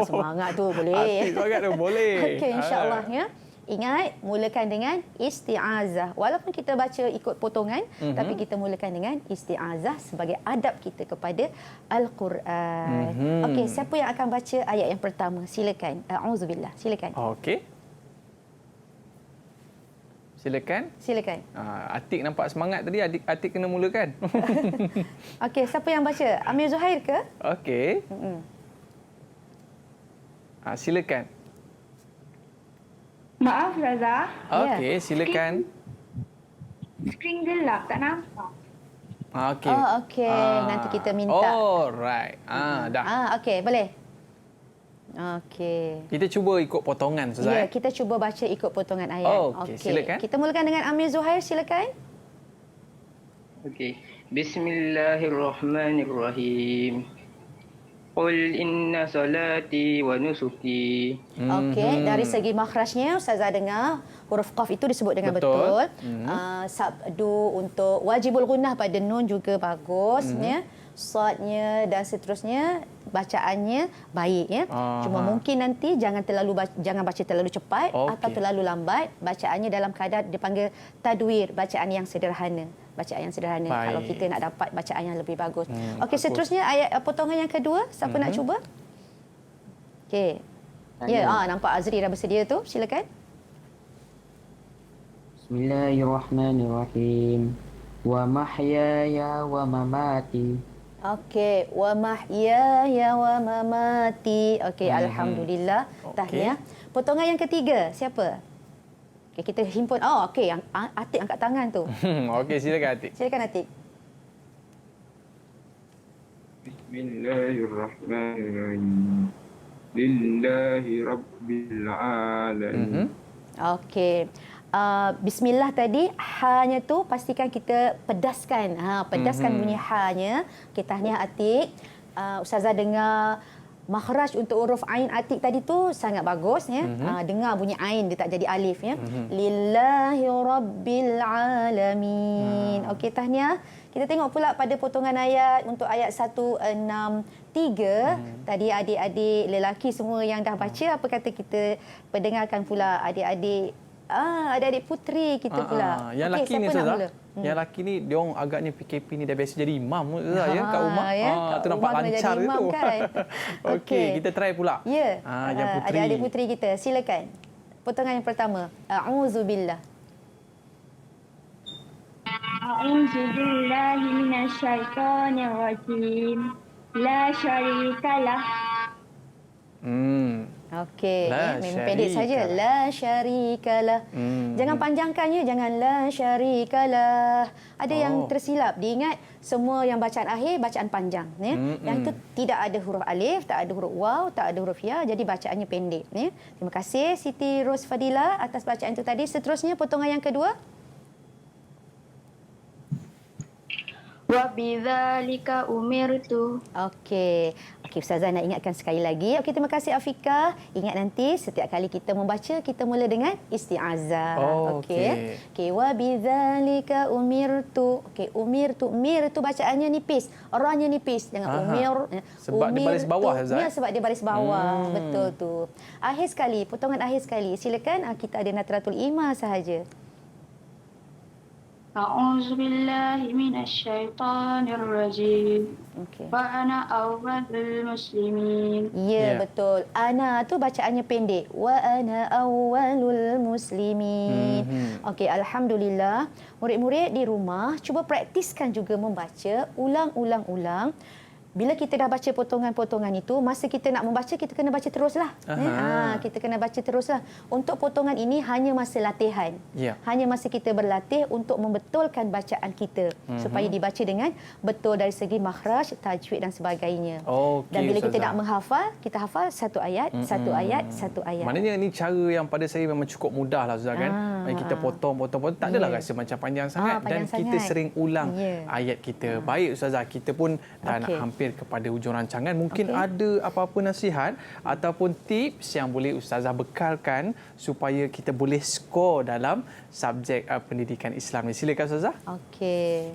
semangat tu boleh. Hati semangat tu boleh. Okey, insya-Allah ya. Ingat, mulakan dengan isti'azah. Walaupun kita baca ikut potongan, tapi kita mulakan dengan isti'azah sebagai adab kita kepada Al-Quran. Okey, siapa yang akan baca ayat yang pertama? Silakan. A'udzubillah. Silakan. Okey. Silakan. Atik nampak semangat tadi. Atik kena mulakan. Okey, siapa yang baca? Amir Zuhair ke? Okey. Silakan. Maaf Raza. Okey, silakan. Skrin gelap, tak nampak. Okey. Okey. Nanti kita minta. Right. Dah. Okey, boleh. Okey. Kita cuba ikut potongan Ustazah. Ya, kita cuba baca ikut potongan ayat. Okey, silakan. Kita mulakan dengan Amir Zuhair, silakan. Okey. Bismillahirrahmanirrahim. Qul inna salati wa nusuki. Okey, dari segi makhrajnya Ustazah dengar huruf qaf itu disebut dengan betul. Sabdu untuk wajibul gunnah pada nun juga bagus ya. Sadnya dan seterusnya bacaannya baik ya. Cuma mungkin nanti jangan baca terlalu cepat atau terlalu lambat. Bacaannya dalam keadaan dipanggil tadwir, bacaan yang sederhana. Bacaan yang sederhana. Baik. Kalau kita nak dapat bacaan yang lebih bagus. Okey, seterusnya ayat potongan yang kedua, siapa nak cuba? Okey. Ya, nampak Azri dah bersedia tu. Silakan. Bismillahirrahmanirrahim. Wa mahyaya wa mamati. Okey, wa mahyaya wa mamati. Okey, alhamdulillah. Tahniah. Potongan yang ketiga, siapa? Okey, kita himpun. Okey, yang Atik angkat tangan tu. Okey, silakan Atik. Silakan Atik. Bismillahirrahmanirrahim. Lillahi rabbil alamin. Okey. Bismillah tadi, ha-nya tu pastikan kita pedaskan. Pedaskan bunyi ha-nya. Okey, tahniah Atik. Ustazah dengar makhraj untuk huruf ain Atik tadi tu sangat bagus ya. Dengar bunyi ain dia tak jadi alif ya. Lillahi rabbil alamin. Okey, tahniah. Kita tengok pula pada potongan ayat untuk ayat 163. Tadi adik-adik lelaki semua yang dah baca, apa kata kita pendengarkan pula adik-adik adik-adik puteri kita pula. Yang laki ni Ustazah. Yang laki ni dia orang agaknya PKP ni dah biasa jadi imam Ustazah ya kat rumah. Tu nampak lancar itu. Kan? Okey, kita try pula. Ya. Yang puteri. Adik-adik puteri kita, silakan. Potongan yang pertama. A'udzubillah. A'udzubillahi minasyaitonirrajim. La syarikalah. Okey, memang pendek saja. La syarikalah. Jangan panjangkannya, jangan la syarikalah. Ada yang tersilap. Diingat semua yang bacaan akhir bacaan panjang ya. Yang itu tidak ada huruf alif, tak ada huruf waw, tak ada huruf ya, jadi bacaannya pendek ya. Terima kasih Siti Ros Fadila atas bacaan itu tadi. Seterusnya potongan yang kedua. Wa bidzalika umirtu. Okey. Okey, Ustazah nak ingatkan sekali lagi. Okey, terima kasih Afika. Ingat nanti setiap kali kita membaca, kita mula dengan isti'azah. Oh, okey. Okey, wa bidzalika umirtu. Okey, umirtu. Mir tu bacaannya nipis. Ranya nipis. Jangan umir. Sebab dia baris bawah, Ustaz. Ya, sebab dia baris bawah. Betul tu. Akhir sekali, potongan akhir sekali. Silakan, kita ada Natratul Ima sahaja. A'udzu billahi minasyaitonir rajim. Okey. Wa ana awwalul muslimin. Ya, betul. Ana tu bacaannya pendek. Wa ana awwalul muslimin. Okey, alhamdulillah. Murid-murid di rumah cuba praktiskan juga membaca ulang-ulang-ulang. Bila kita dah baca potongan-potongan itu, masa kita nak membaca, kita kena baca teruslah. Kita kena baca teruslah. Untuk potongan ini hanya masa latihan. Hanya masa kita berlatih untuk membetulkan bacaan kita. Supaya dibaca dengan betul dari segi makhraj, tajwid dan sebagainya. Dan bila kita nak menghafal, kita hafal satu ayat, satu ayat, satu ayat. Maknanya ini cara yang pada saya memang cukup mudah lah, Ustazah kan. Kita potong. Tak adalah rasa macam panjang sangat. Dan kita sering ulang ayat kita. Baik Ustazah, kita pun dah nak hampir kepada hujung rancangan. Mungkin ada apa-apa nasihat ataupun tips yang boleh Ustazah bekalkan supaya kita boleh skor dalam subjek pendidikan Islam ni. Silakan Ustazah. Okey.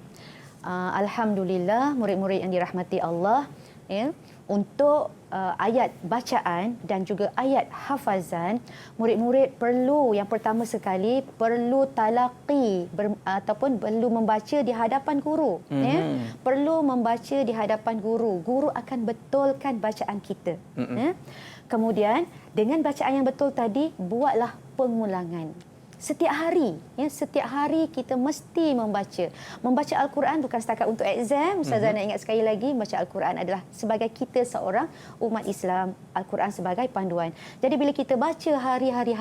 Alhamdulillah, murid-murid yang dirahmati Allah, ya, untuk ayat bacaan dan juga ayat hafazan, murid-murid perlu yang pertama sekali perlu talaqi ataupun perlu membaca di hadapan guru. Ya. Perlu membaca di hadapan guru. Guru akan betulkan bacaan kita. Ya. Kemudian dengan bacaan yang betul tadi, buatlah pengulangan. Setiap hari, ya, setiap hari kita mesti membaca. Membaca Al-Quran bukan setakat untuk exam. Ustazah nak ingat sekali lagi, membaca Al-Quran adalah sebagai kita seorang umat Islam. Al-Quran sebagai panduan. Jadi bila kita baca hari-hari,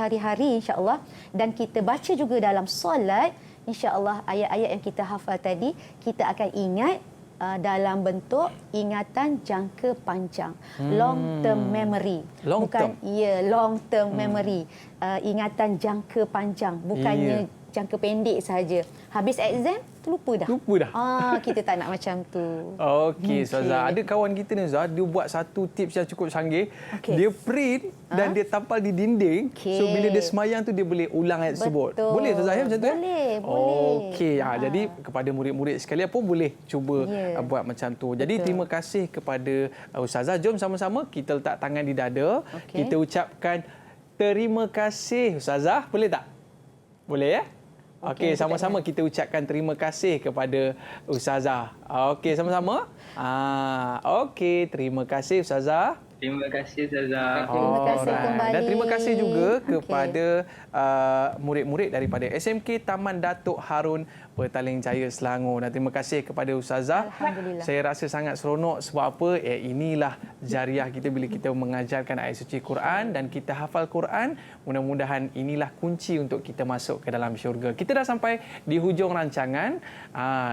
insya-Allah, dan kita baca juga dalam solat, insya-Allah ayat-ayat yang kita hafal tadi, kita akan ingat dalam bentuk ingatan jangka panjang, long term memory. Long term memory, ingatan jangka panjang, bukannya jangka pendek sahaja. Habis exam terlupa dah. Kita tak nak macam tu. Okey, Ustazah. Ada kawan kita ni, Ustazah, dia buat satu tips yang cukup canggih. Dia print dan dia tampal di dinding. So bila dia semayang tu dia boleh ulang ayat tersebut. Boleh Ustazah macam tu? Boleh. Okey. Jadi kepada murid-murid sekalian pun boleh cuba buat macam tu. Jadi terima kasih kepada Ustazah. Jom sama-sama kita letak tangan di dada. Kita ucapkan terima kasih Ustazah. Boleh tak? Boleh ya? Okey, sama-sama kita ucapkan terima kasih kepada Ustazah. Okey, sama-sama. Okey, terima kasih Ustazah. Terima kasih Ustazah. Terima kasih kembali. Dan terima kasih juga kepada murid-murid daripada SMK Taman Datuk Harun Petaling Jaya Selangor. Dan terima kasih kepada Ustazah. Alhamdulillah. Saya rasa sangat seronok sebab apa? Inilah jariah kita bila kita mengajarkan ayat suci Quran dan kita hafal Quran. Mudah-mudahan inilah kunci untuk kita masuk ke dalam syurga. Kita dah sampai di hujung rancangan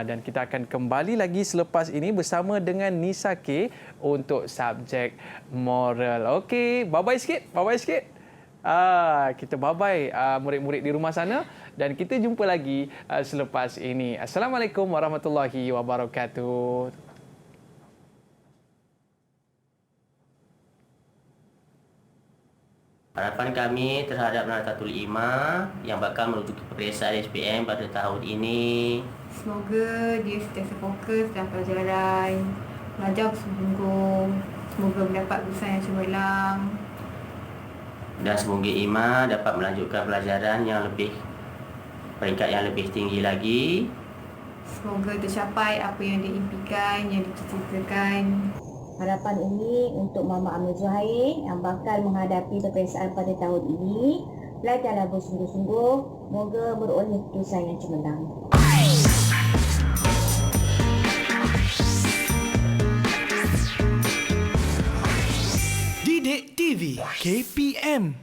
dan kita akan kembali lagi selepas ini bersama dengan Nisa K untuk subjek moral. Okey, bye-bye sikit. Kita bye-bye murid-murid di rumah sana dan kita jumpa lagi selepas ini. Assalamualaikum warahmatullahi wabarakatuh. Harapan kami terhadap Natratul Ima yang bakal menuju ke peperiksaan SPM pada tahun ini. Semoga dia sentiasa fokus dalam pelajaran, belajar bersungguh-sungguh, semoga mendapat lulusan yang cemerlang. Dan semoga Ima dapat melanjutkan pelajaran yang lebih peringkat yang lebih tinggi lagi. Semoga tercapai apa yang diimpikan, yang dicita-citakan. Harapan ini untuk Mama Amir Zuhair yang bakal menghadapi peperiksaan pada tahun ini. Belajarlah bersungguh-sungguh, moga beroleh keputusan yang cemerlang. Didik TV KPM